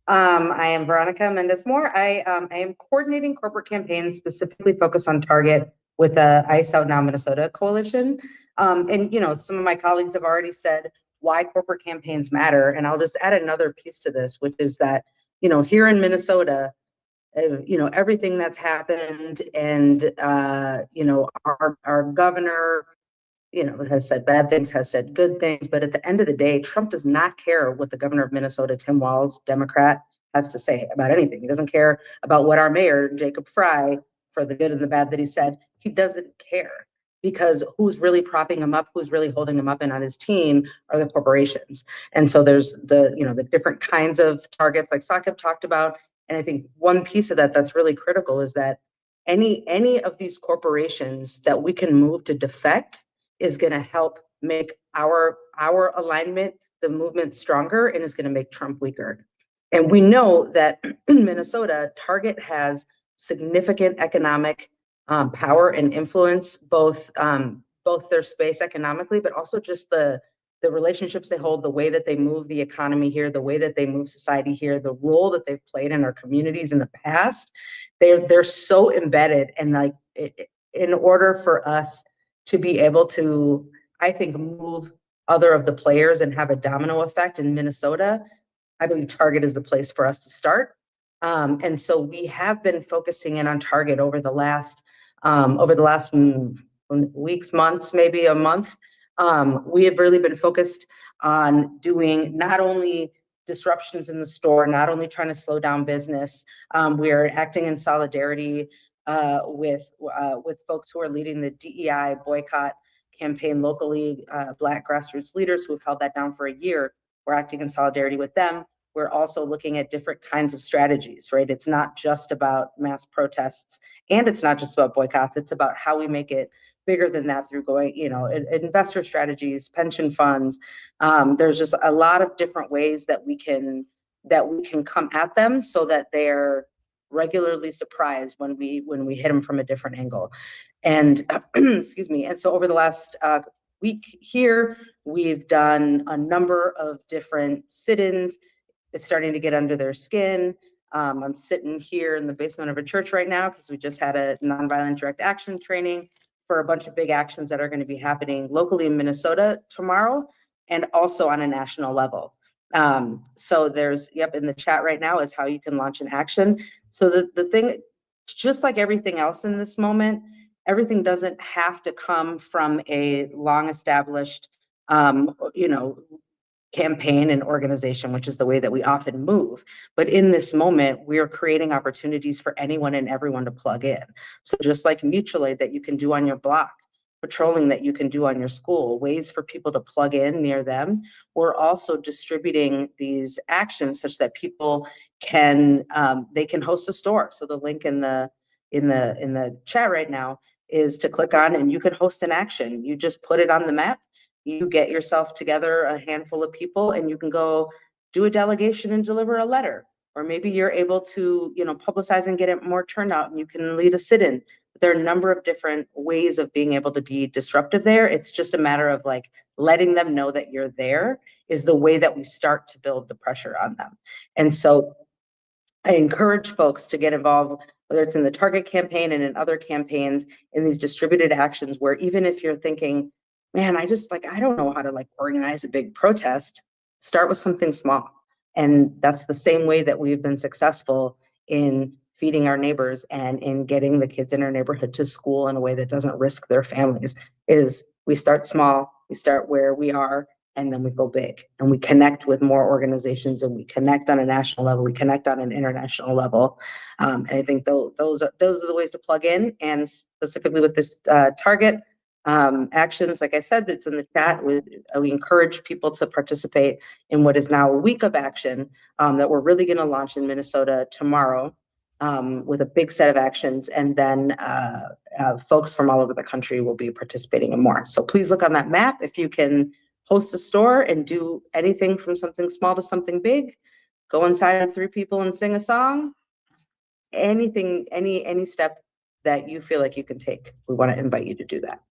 I am Veronica Mendez-Moore. I am coordinating corporate campaigns specifically focused on Target with the ICE Out Now Minnesota coalition. And, some of my colleagues have already said why corporate campaigns matter. And I'll just add another piece to this, which is that, here in Minnesota, everything that's happened and, our governor, has said bad things, has said good things. But at the end of the day, Trump does not care what the governor of Minnesota, Tim Walz, Democrat, has to say about anything. He doesn't care about what our mayor, Jacob Fry, for the good and the bad that he said. He doesn't care because who's really propping him up, who's really holding him up and on his team are the corporations. And so there's the different kinds of targets like Sakib talked about. And I think one piece of that that's really critical is that any of these corporations that we can move to defect is going to help make our alignment, the movement, stronger, and is going to make Trump weaker. And we know that in Minnesota, Target has significant economic power and influence, both their space economically, but also just the relationships they hold, the way that they move the economy here, the way that they move society here, the role that they've played in our communities in the past. They're so embedded, and like in order for us to be able to, I think, move other of the players and have a domino effect in Minnesota, I believe Target is the place for us to start. And so we have been focusing in on Target over the last weeks, months, maybe a month. We have really been focused on doing not only disruptions in the store, not only trying to slow down business. We are acting in solidarity with folks who are leading the DEI boycott campaign locally, Black grassroots leaders who have held that down for a year. We're acting in solidarity with them. We're also looking at different kinds of strategies, right? It's not just about mass protests, and it's not just about boycotts. It's about how we make it bigger than that through going, investor strategies, pension funds. There's just a lot of different ways that we can come at them so that they're regularly surprised when we hit them from a different angle. And excuse me. And so over the last week here, we've done a number of different sit-ins. It's starting to get under their skin. I'm sitting here in the basement of a church right now because we just had a nonviolent direct action training for a bunch of big actions that are going to be happening locally in Minnesota tomorrow and also on a national level. So there's, in the chat right now is how you can launch an action. So the thing, just like everything else in this moment, everything doesn't have to come from a long established, campaign and organization, which is the way that we often move. But in this moment, we're creating opportunities for anyone and everyone to plug in. So just like mutual aid that you can do on your block, patrolling that you can do on your school, ways for people to plug in near them. We're also distributing these actions such that people can they can host a store. So the link in the chat right now is to click on, and you could host an action. You just put it on the map. You get yourself together a handful of people, and you can go do a delegation and deliver a letter. Or maybe you're able to, publicize and get it more turnout, and you can lead a sit-in. There are a number of different ways of being able to be disruptive there. It's just a matter of like letting them know that you're there is the way that we start to build the pressure on them. And so I encourage folks to get involved, whether it's in the Target campaign and in other campaigns, in these distributed actions where even if you're thinking, man, I don't know how to organize a big protest, start with something small. And that's the same way that we've been successful in feeding our neighbors and in getting the kids in our neighborhood to school in a way that doesn't risk their families, is we start small, we start where we are, and then we go big and we connect with more organizations, and we connect on a national level, we connect on an international level. And I think those are the ways to plug in. And specifically with this Target actions, like I said, that's in the chat, we encourage people to participate in what is now a week of action that we're really going to launch in Minnesota tomorrow with a big set of actions. And then folks from all over the country will be participating in more. So please look on that map if you can host a store and do anything from something small to something big. Go inside with 3 people and sing a song. Anything, any step that you feel like you can take, we want to invite you to do that.